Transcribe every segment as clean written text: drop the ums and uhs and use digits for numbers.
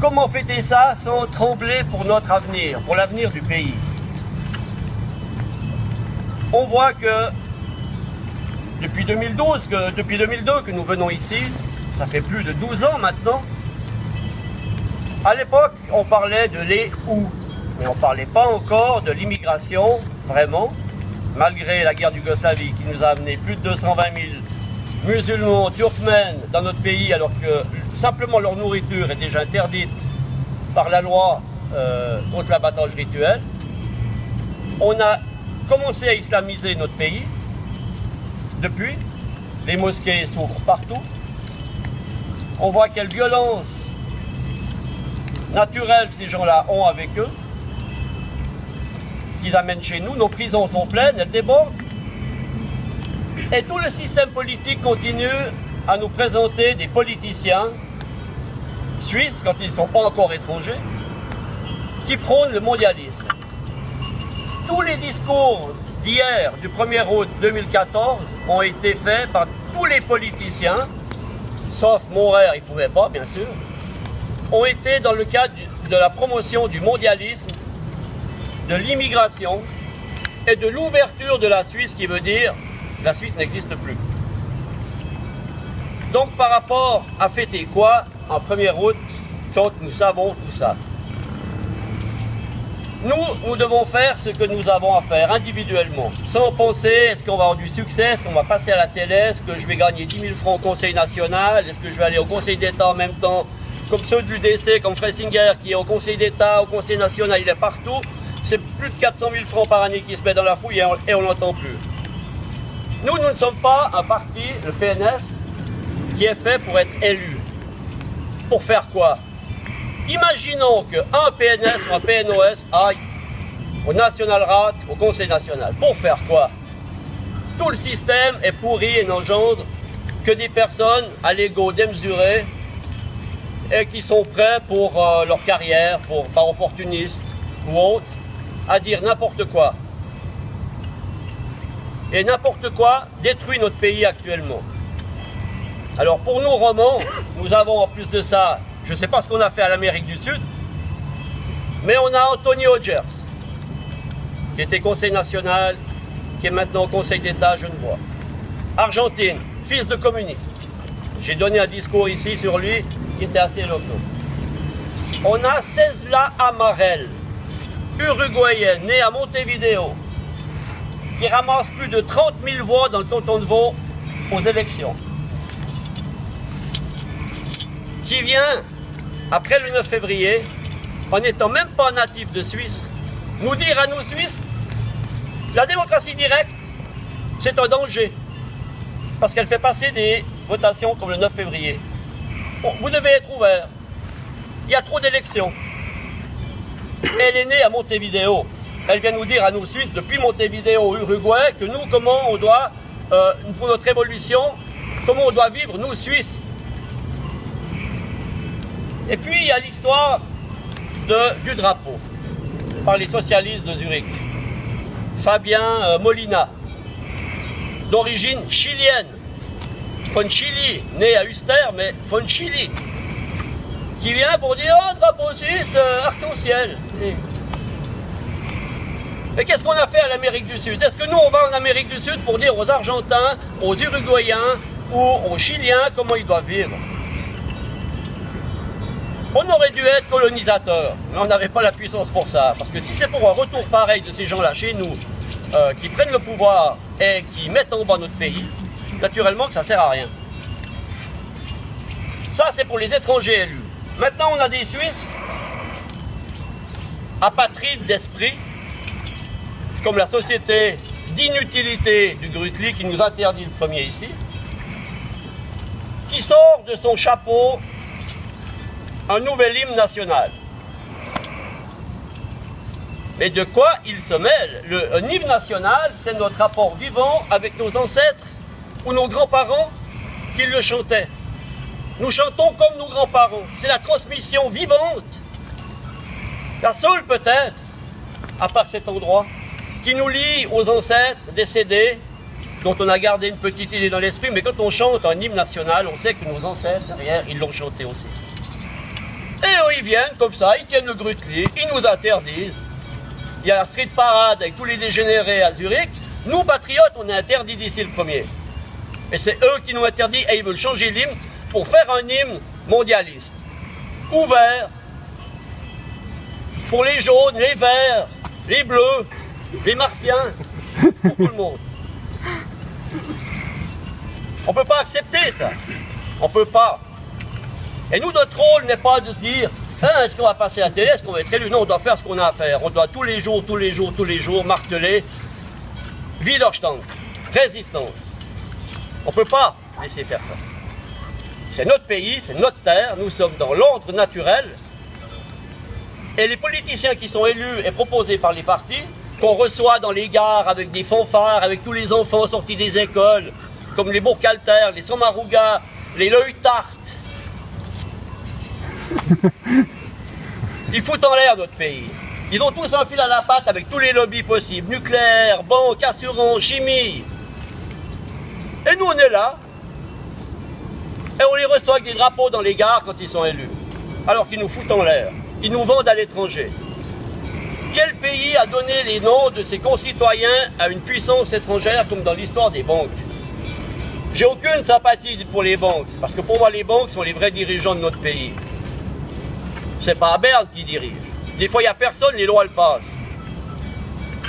comment fêter ça sans trembler pour notre avenir, pour l'avenir du pays? On voit que depuis 2012, depuis 2002 que nous venons ici, ça fait plus de 12 ans maintenant. À l'époque, on parlait de l'EU, mais on ne parlait pas encore de l'immigration, vraiment, malgré la guerre d'Yougoslavie qui nous a amené plus de 220 000 musulmans turkmènes dans notre pays, alors que simplement leur nourriture est déjà interdite par la loi contre l'abattage rituel. On a commencé à islamiser notre pays. Depuis, les mosquées s'ouvrent partout. On voit quelle violence naturelle ces gens-là ont avec eux. Ce qu'ils amènent chez nous, nos prisons sont pleines, elles débordent. Et tout le système politique continue à nous présenter des politiciens suisses, quand ils ne sont pas encore étrangers, qui prônent le mondialisme. Tous les discours d'hier, du 1er août 2014, ont été faits par tous les politiciens, sauf Morer, il ne pouvait pas, bien sûr, ont été dans le cadre de la promotion du mondialisme, de l'immigration et de l'ouverture de la Suisse, qui veut dire que la Suisse n'existe plus. Donc par rapport à fêter quoi en 1er août, quand nous savons tout ça? Nous devons faire ce que nous avons à faire individuellement, sans penser est-ce qu'on va avoir du succès, est-ce qu'on va passer à la télé, est-ce que je vais gagner 10 000 francs au Conseil national, est-ce que je vais aller au Conseil d'État en même temps, comme ceux de l'UDC, comme Fressinger, qui est au Conseil d'État, au Conseil national, il est partout. C'est plus de 400 000 francs par année qui se met dans la fouille et on n'entend plus. Nous ne sommes pas un parti, le PNS, qui est fait pour être élu. Pour faire quoi? Imaginons qu'un PNS ou un PNOS aille au Nationalrat, au Conseil national. Pour faire quoi? Tout le système est pourri et n'engendre que des personnes à l'ego démesuré et qui sont prêts pour leur carrière, par opportunistes ou autres, à dire n'importe quoi. Et n'importe quoi détruit notre pays actuellement. Alors pour nous, Romans, nous avons en plus de ça, je ne sais pas ce qu'on a fait à l'Amérique du Sud, mais on a Anthony Hodgers, qui était conseil national, qui est maintenant au Conseil d'État genevois. Argentine, fils de communiste. J'ai donné un discours ici sur lui qui était assez éloquent. On a Cesla Amarel, uruguayenne, née à Montevideo, qui ramasse plus de 30 000 voix dans le canton de Vaud aux élections. Qui vient, après le 9 février, en n'étant même pas natif de Suisse, nous dire à nous Suisses, la démocratie directe, c'est un danger, parce qu'elle fait passer des votations comme le 9 février. Bon, vous devez être ouvert. Il y a trop d'élections. Elle est née à Montevideo. Elle vient nous dire à nous Suisses, depuis Montevideo, Uruguay, que nous, comment on doit, pour notre évolution, comment on doit vivre, nous, Suisses. Et puis, il y a l'histoire du drapeau, par les socialistes de Zurich. Fabien Molina, d'origine chilienne, von Chili, né à Uster, mais von Chili, qui vient pour dire « Oh, drapeau suisse, arc-en-ciel ». Et qu'est-ce qu'on a fait à l'Amérique du Sud? Est-ce que nous, on va en Amérique du Sud pour dire aux Argentins, aux Uruguayens ou aux Chiliens comment ils doivent vivre? On aurait dû être colonisateur, mais on n'avait pas la puissance pour ça. Parce que si c'est pour un retour pareil de ces gens-là chez nous, qui prennent le pouvoir et qui mettent en bas notre pays, naturellement que ça ne sert à rien. Ça, c'est pour les étrangers élus. Maintenant, on a des Suisses, apatrides d'esprit, comme la société d'inutilité du Grutli qui nous interdit le premier ici, qui sort de son chapeau un nouvel hymne national. Mais de quoi il se mêle? Un hymne national, c'est notre rapport vivant avec nos ancêtres ou nos grands-parents qui le chantaient. Nous chantons comme nos grands-parents. C'est la transmission vivante. La seule peut-être, à part cet endroit, qui nous lie aux ancêtres décédés, dont on a gardé une petite idée dans l'esprit, mais quand on chante un hymne national, on sait que nos ancêtres derrière, ils l'ont chanté aussi. Et ils viennent comme ça, ils tiennent le Grütli, ils nous interdisent. Il y a la street parade avec tous les dégénérés à Zurich. Nous, patriotes, on est interdits d'ici le premier. Et c'est eux qui nous interdisent et ils veulent changer l'hymne pour faire un hymne mondialiste. Ouvert pour les jaunes, les verts, les bleus, les martiens, pour tout le monde. On ne peut pas accepter ça. On ne peut pas. Et nous, notre rôle n'est pas de se dire hein, est-ce qu'on va passer à la télé, est-ce qu'on va être élu? Non, on doit faire ce qu'on a à faire. On doit tous les jours marteler Widerstand, résistance. On ne peut pas laisser faire ça. C'est notre pays, c'est notre terre, nous sommes dans l'ordre naturel. Et les politiciens qui sont élus et proposés par les partis, qu'on reçoit dans les gares avec des fanfares, avec tous les enfants sortis des écoles, comme les Bourg-Calter, les Samaruga, les Leutart. Ils foutent en l'air notre pays. Ils ont tous un fil à la patte avec tous les lobbies possibles. Nucléaire, banque, assurance, chimie. Et nous on est là. Et on les reçoit avec des drapeaux dans les gares quand ils sont élus. Alors qu'ils nous foutent en l'air. Ils nous vendent à l'étranger. Quel pays a donné les noms de ses concitoyens à une puissance étrangère comme dans l'histoire des banques? J'ai aucune sympathie pour les banques. Parce que pour moi les banques sont les vrais dirigeants de notre pays. C'est pas à Berne qui dirige. Des fois, il n'y a personne, les lois, elles passent.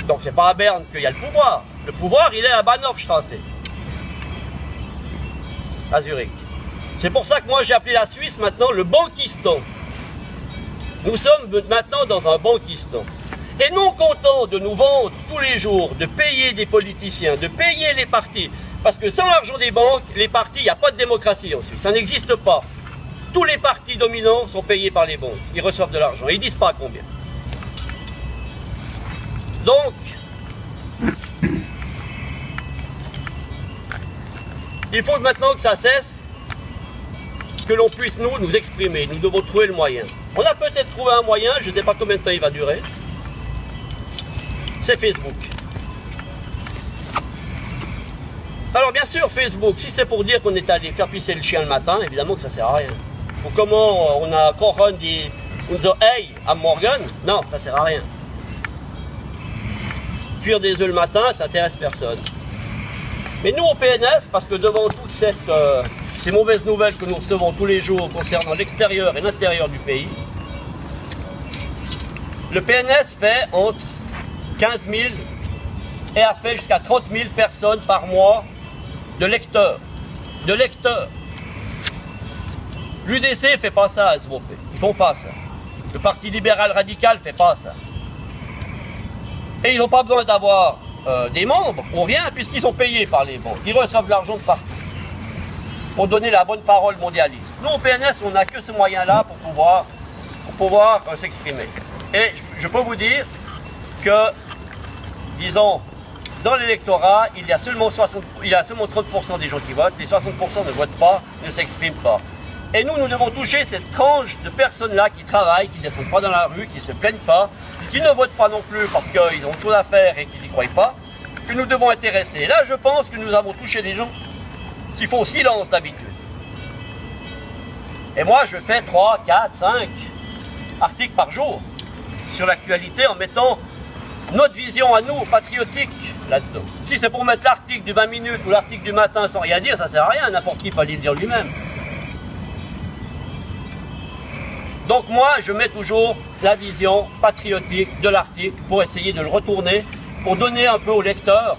Donc, c'est pas à Berne qu'il y a le pouvoir. Le pouvoir, il est à Bahnhofstrasse, à Zurich. C'est pour ça que moi, j'ai appelé la Suisse maintenant le Bankistan. Nous sommes maintenant dans un Bankistan. Et non contents de nous vendre tous les jours, de payer des politiciens, de payer les partis. Parce que sans l'argent des banques, les partis, il n'y a pas de démocratie en Suisse. Ça n'existe pas. Tous les partis dominants sont payés par les banques. Ils reçoivent de l'argent. Ils ne disent pas combien. Donc, il faut maintenant que ça cesse, que l'on puisse nous exprimer. Nous devons trouver le moyen. On a peut-être trouvé un moyen, je ne sais pas combien de temps il va durer. C'est Facebook. Alors bien sûr, Facebook, si c'est pour dire qu'on est allé faire pisser le chien le matin, évidemment que ça ne sert à rien. Ou comment on a encore dit unser Ei am Morgen, non, ça ne sert à rien. Cuire des œufs le matin, ça n'intéresse personne. Mais nous au PNF, parce que devant toutes ces mauvaises nouvelles que nous recevons tous les jours concernant l'extérieur et l'intérieur du pays, le PNS fait entre 15 000 et a fait jusqu'à 30 000 personnes par mois de lecteurs. De lecteurs. L'UDC ne fait pas ça à SVP. Ils ne font pas ça. Le Parti libéral radical ne fait pas ça. Et ils n'ont pas besoin d'avoir des membres ou rien, puisqu'ils sont payés par les banques. Ils reçoivent de l'argent de partout pour donner la bonne parole mondialiste. Nous, au PNS, on n'a que ce moyen-là pour pouvoir s'exprimer. Et je peux vous dire que, disons, dans l'électorat, il y a seulement 30% des gens qui votent, les 60% ne votent pas, ne s'expriment pas. Et nous devons toucher cette tranche de personnes-là qui travaillent, qui ne descendent pas dans la rue, qui ne se plaignent pas, qui ne votent pas non plus parce qu'ils ont autre chose à faire et qui n'y croient pas, que nous devons intéresser. Et là, je pense que nous avons touché des gens qui font silence d'habitude. Et moi, je fais 3, 4, 5 articles par jour sur l'actualité en mettant notre vision à nous, patriotique, là-dedans. Si c'est pour mettre l'article du 20 minutes ou l'article du matin sans rien dire, ça ne sert à rien, n'importe qui peut aller le dire lui-même. Donc moi, je mets toujours la vision patriotique de l'article pour essayer de le retourner, pour donner un peu aux lecteurs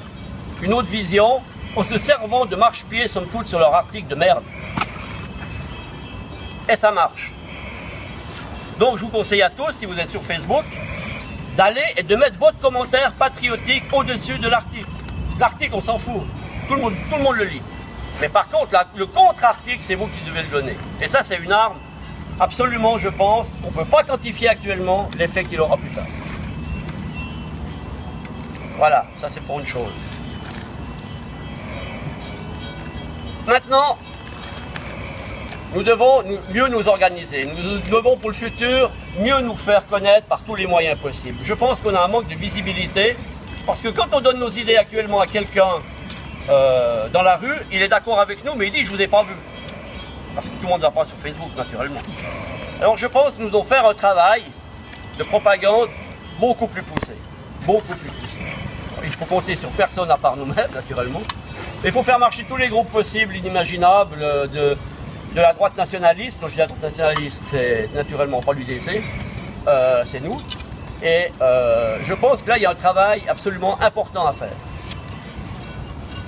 une autre vision, en se servant de marche-pied, somme toute, sur leur article de merde. Et ça marche. Donc je vous conseille à tous, si vous êtes sur Facebook, d'aller et de mettre votre commentaire patriotique au-dessus de l'article. L'article, on s'en fout. Tout le monde le lit. Mais par contre, le contre-article, c'est vous qui devez le donner. Et ça, c'est une arme, absolument, je pense, on ne peut pas quantifier actuellement l'effet qu'il aura plus tard. Voilà, ça c'est pour une chose. Maintenant, nous devons mieux nous organiser. Nous devons pour le futur mieux nous faire connaître par tous les moyens possibles. Je pense qu'on a un manque de visibilité parce que quand on donne nos idées actuellement à quelqu'un dans la rue, il est d'accord avec nous mais il dit je vous ai pas vu. Parce que tout le monde ne va pas sur Facebook naturellement. Alors je pense que nous devons faire un travail de propagande beaucoup plus poussé. Beaucoup plus poussé. Il faut compter sur personne à part nous-mêmes, naturellement. Il faut faire marcher tous les groupes possibles, inimaginables de la droite nationaliste. Quand je dis la droite nationaliste, c'est naturellement pas l'UDC, c'est nous. Et je pense que là, il y a un travail absolument important à faire.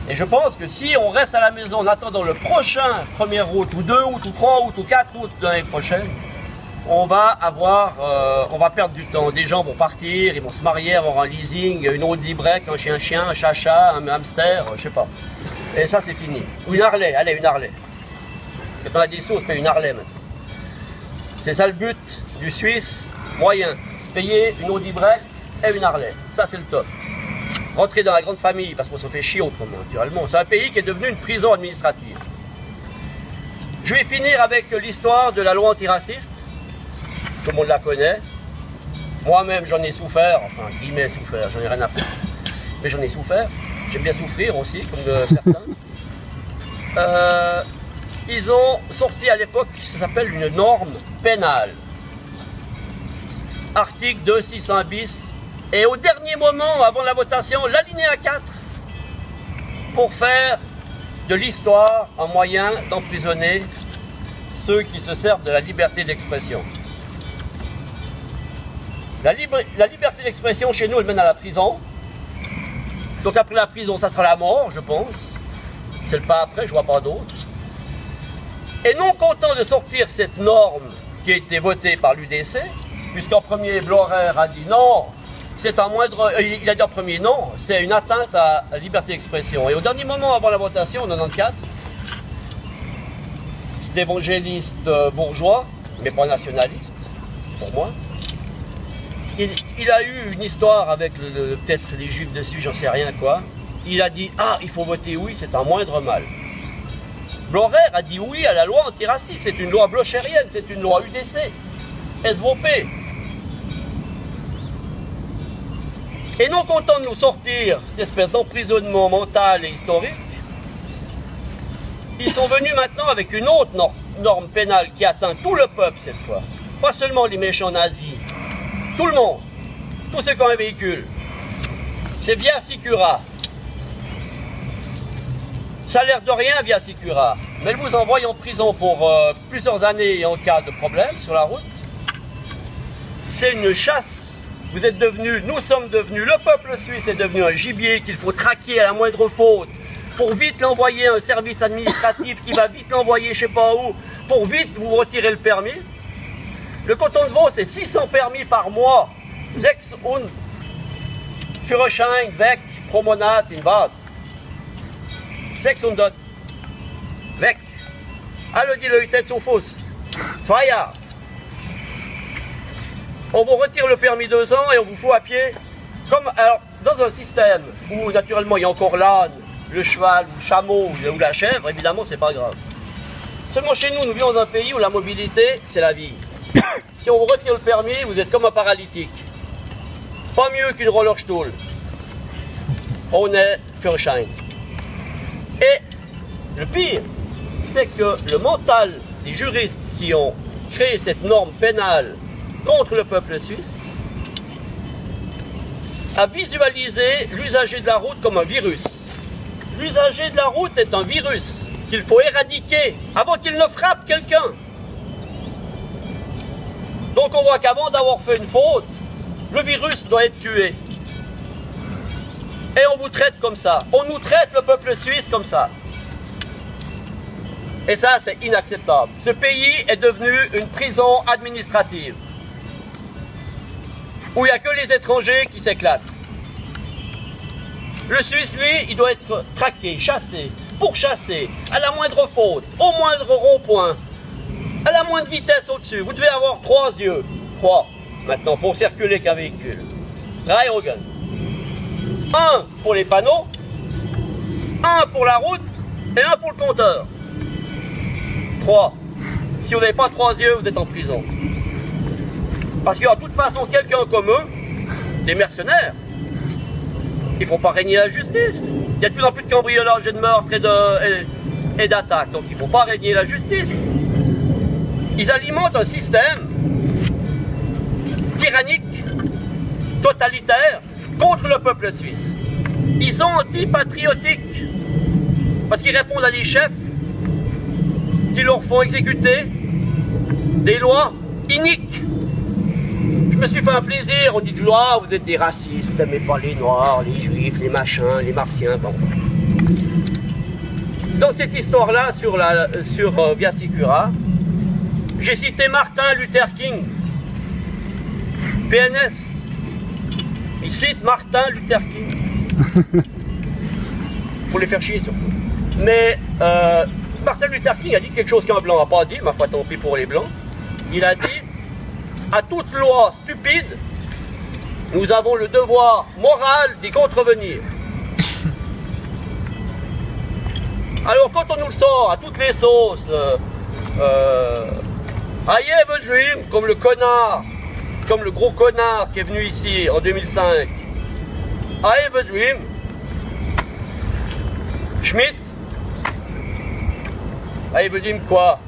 Et je pense que si on reste à la maison en attendant le prochain 1er août, ou 2 août, ou 3 août, ou 4 août de l'année prochaine, on va perdre du temps. Des gens vont partir, ils vont se marier, avoir un leasing, une Audi break, un chien, un chacha, un hamster, je sais pas. Et ça, c'est fini. Ou une Harley, allez, une Harley. Quand on a des sous, on se paye une Harley maintenant. C'est ça le but du Suisse moyen. Se payer une Audi break et une Harley. Ça, c'est le top. Rentrer dans la grande famille, parce qu'on se fait chier autrement, naturellement. C'est un pays qui est devenu une prison administrative. Je vais finir avec l'histoire de la loi antiraciste. Tout le monde la connaît. Moi-même, j'en ai souffert. Enfin, guillemets souffert, j'en ai rien à faire. Mais j'en ai souffert. J'aime bien souffrir aussi, comme certains. Ils ont sorti à l'époque, ça s'appelle une norme pénale. Article 261 bis. Et au dernier moment, avant la votation, l'alinéa 4, pour faire de l'histoire un moyen d'emprisonner ceux qui se servent de la liberté d'expression. La liberté d'expression, chez nous, elle mène à la prison. Donc après la prison, ça sera la mort, je pense. C'est le pas après, je vois pas d'autre. Et non content de sortir cette norme qui a été votée par l'UDC, puisqu'en premier, Blorer a dit non, c'est un moindre... Il a dit en premier non, c'est une atteinte à la liberté d'expression. Et au dernier moment, avant la votation, en 94, cet évangéliste bourgeois, mais pas nationaliste, pour moi, il a eu une histoire avec peut-être les juifs dessus, j'en sais rien quoi. Il a dit, ah, il faut voter oui, c'est un moindre mal. Blorer a dit oui à la loi antiraciste, c'est une loi blochérienne, c'est une loi UDC, SVP. Et non content de nous sortir cette espèce d'emprisonnement mental et historique, ils sont venus maintenant avec une autre norme pénale qui atteint tout le peuple cette fois. Pas seulement les méchants nazis, tout le monde, tous ceux qui ont un véhicule. C'est Via Sicura. Ça a l'air de rien Via Sicura, mais elle vous envoie en prison pour plusieurs années en cas de problème sur la route. C'est une chasse. Vous êtes devenus, nous sommes devenus, le peuple suisse est devenu un gibier qu'il faut traquer à la moindre faute, pour vite l'envoyer à un service administratif qui va vite l'envoyer je sais pas où, pour vite vous retirer le permis. Le canton de Vaud, c'est 600 permis par mois. 600 Führerschein weg pro Monat in Bad. 600 weg. Alle die Leute sont fausses. 2 Jahre. On vous retire le permis 2 ans et on vous fout à pied. Comme alors, dans un système où naturellement il y a encore l'âne, le cheval, le chameau ou la chèvre, évidemment c'est pas grave. Seulement chez nous, nous vivons dans un pays où la mobilité, c'est la vie. Si on vous retire le permis, vous êtes comme un paralytique. Pas mieux qu'une Rollerstuhl. On est Führerschein. Et le pire, c'est que le mental des juristes qui ont créé cette norme pénale contre le peuple suisse a visualisé l'usager de la route comme un virus. L'usager de la route est un virus qu'il faut éradiquer avant qu'il ne frappe quelqu'un. Donc on voit qu'avant d'avoir fait une faute, le virus doit être tué. Et on vous traite comme ça. On nous traite, le peuple suisse, comme ça. Et ça, c'est inacceptable. Ce pays est devenu une prison administrative, où il n'y a que les étrangers qui s'éclatent. Le Suisse, lui, il doit être traqué, chassé, pourchassé, à la moindre faute, au moindre rond-point, à la moindre vitesse au-dessus. Vous devez avoir 3 yeux. 3, maintenant, pour circuler qu'un véhicule. 3 Augen. 1 pour les panneaux, 1 pour la route et 1 pour le compteur. 3. Si vous n'avez pas 3 yeux, vous êtes en prison. Parce qu'il y a de toute façon quelqu'un comme eux, des mercenaires. Il ne faut pas régner la justice. Il y a de plus en plus de cambriolages et de meurtres et d'attaques. Donc il ne faut pas régner la justice. Ils alimentent un système tyrannique, totalitaire, contre le peuple suisse. Ils sont antipatriotiques, parce qu'ils répondent à des chefs qui leur font exécuter des lois iniques. Je me suis fait un plaisir, on dit toujours, ah, vous êtes des racistes, vous n'aimez pas les noirs, les juifs, les machins, les martiens, bon. Dans cette histoire-là, sur Via Sicura, j'ai cité Martin Luther King, PNS. Il cite Martin Luther King. Pour les faire chier, surtout. Mais Martin Luther King a dit quelque chose qu'un blanc n'a pas dit, ma foi, tant pis pour les blancs. Il a dit, à toute loi stupide, nous avons le devoir moral d'y contrevenir. Alors quand on nous le sort à toutes les sauces, I have a dream, comme le connard, comme le gros connard qui est venu ici en 2005, I have a dream, Schmitt, I have a dream quoi?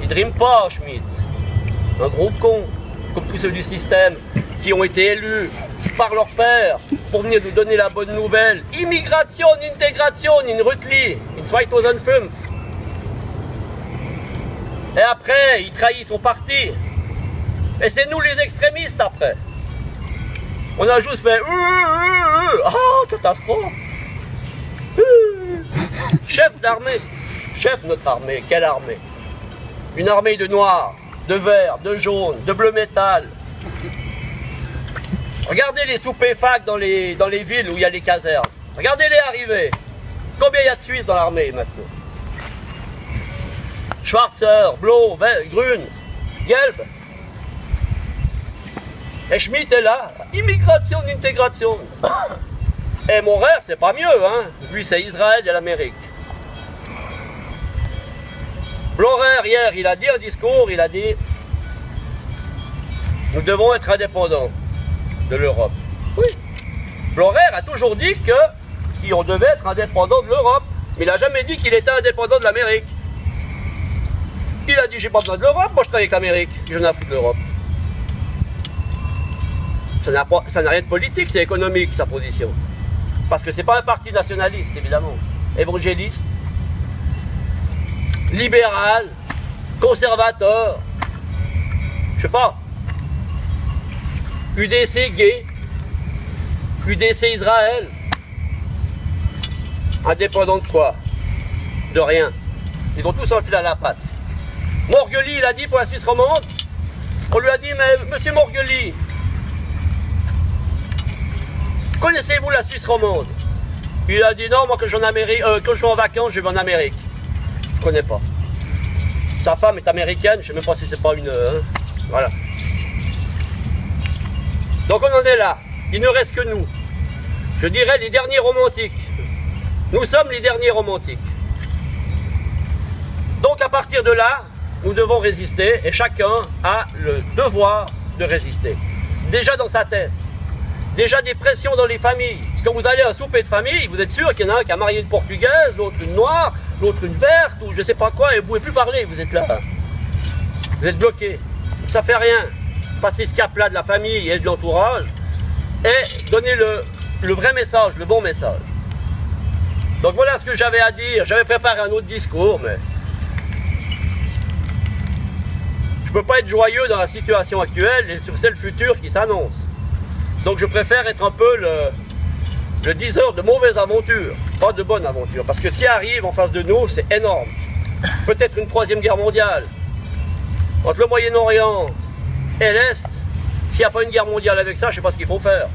Il dream pas, Schmitt, un gros con, comme tous ceux du système qui ont été élus par leur père pour venir nous donner la bonne nouvelle. Immigration, intégration, in Rüttli, in 2005. Et après, il trahit son parti. Et c'est nous les extrémistes après. On a juste fait ah, catastrophe. Chef d'armée, chef de notre armée, quelle armée? Une armée de noirs, de verts, de jaunes, de bleu métal. Regardez les soupéfacs dans les villes où il y a les casernes. Regardez-les arriver. Combien il y a de Suisses dans l'armée maintenant? Schwarzer, Blau, Grün, Gelb. Et Schmitt est là. Immigration, intégration. Et mon frère, c'est pas mieux, hein. Lui, c'est Israël et l'Amérique. Blorer, hier, il a dit un discours, il a dit nous devons être indépendants de l'Europe. Oui. Blorer a toujours dit qu'on devait être indépendant de l'Europe. Mais il n'a jamais dit qu'il était indépendant de l'Amérique. Il a dit j'ai pas besoin de l'Europe, moi je travaille avec l'Amérique, je n'ai à foutre de l'Europe. Ça n'a rien de politique, c'est économique sa position. Parce que c'est pas un parti nationaliste évidemment, évangéliste, libéral, conservateur, je sais pas, UDC gay, UDC Israël, indépendant de quoi? De rien. Ils ont tous enfilé à la patte. Morgueli, il a dit pour la Suisse romande, on lui a dit, mais monsieur Morgueli, connaissez-vous la Suisse romande? Il a dit, non, moi quand je suis en vacances, je vais en Amérique. Je connais pas. Sa femme est américaine, je sais même pas si c'est pas une... voilà. Donc on en est là. Il ne reste que nous. Je dirais les derniers romantiques. Nous sommes les derniers romantiques. Donc à partir de là, nous devons résister et chacun a le devoir de résister. Déjà dans sa tête. Déjà des pressions dans les familles. Quand vous allez à un souper de famille, vous êtes sûr qu'il y en a un qui a marié une portugaise, l'autre une noire, l'autre une verte, ou je sais pas quoi, et vous ne pouvez plus parler, vous êtes là. Vous êtes bloqué. Ça fait rien. Passez ce cap-là de la famille et de l'entourage et donnez le vrai message, le bon message. Donc voilà ce que j'avais à dire. J'avais préparé un autre discours, mais je ne peux pas être joyeux dans la situation actuelle et sur celle future qui s'annonce. Donc je préfère être un peu le diseur de mauvaises aventures, pas de bonnes aventures. Parce que ce qui arrive en face de nous, c'est énorme. Peut-être une troisième guerre mondiale. Entre le Moyen-Orient et l'Est, s'il n'y a pas une guerre mondiale avec ça, je ne sais pas ce qu'il faut faire.